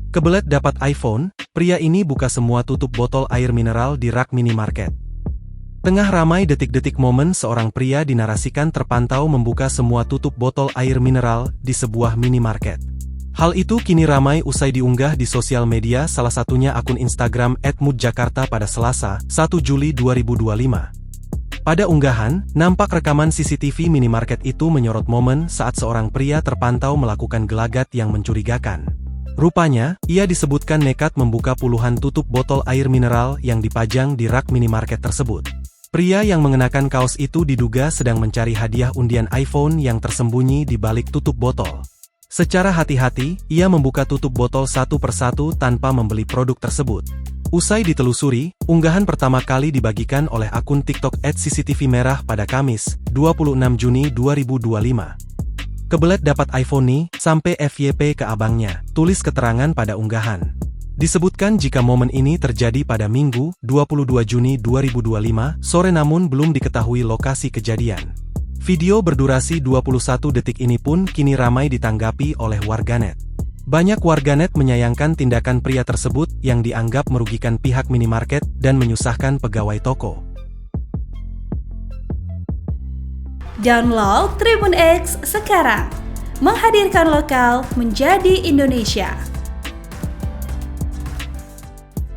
Kebelet dapat iPhone, pria ini buka semua tutup botol air mineral di rak minimarket. Tengah ramai detik-detik momen seorang pria dinarasikan terpantau membuka semua tutup botol air mineral di sebuah minimarket. Hal itu kini ramai usai diunggah di sosial media, salah satunya akun Instagram @moodjakarta pada Selasa, 1 Juli 2025. Pada unggahan, nampak rekaman CCTV minimarket itu menyorot momen saat seorang pria terpantau melakukan gelagat yang mencurigakan. Rupanya, ia disebutkan nekat membuka puluhan tutup botol air mineral yang dipajang di rak minimarket tersebut. Pria yang mengenakan kaos itu diduga sedang mencari hadiah undian iPhone yang tersembunyi di balik tutup botol. Secara hati-hati, ia membuka tutup botol satu persatu tanpa membeli produk tersebut. Usai ditelusuri, unggahan pertama kali dibagikan oleh akun TikTok @cctvmerah pada Kamis, 26 Juni 2025. Kebelet dapat iPhone nih, sampai FYP ke abangnya, tulis keterangan pada unggahan. Disebutkan jika momen ini terjadi pada Minggu, 22 Juni 2025, sore namun belum diketahui lokasi kejadian. Video berdurasi 21 detik ini pun kini ramai ditanggapi oleh warganet. Banyak warganet menyayangkan tindakan pria tersebut yang dianggap merugikan pihak minimarket dan menyusahkan pegawai toko. Download Tribun X sekarang, menghadirkan lokal menjadi Indonesia.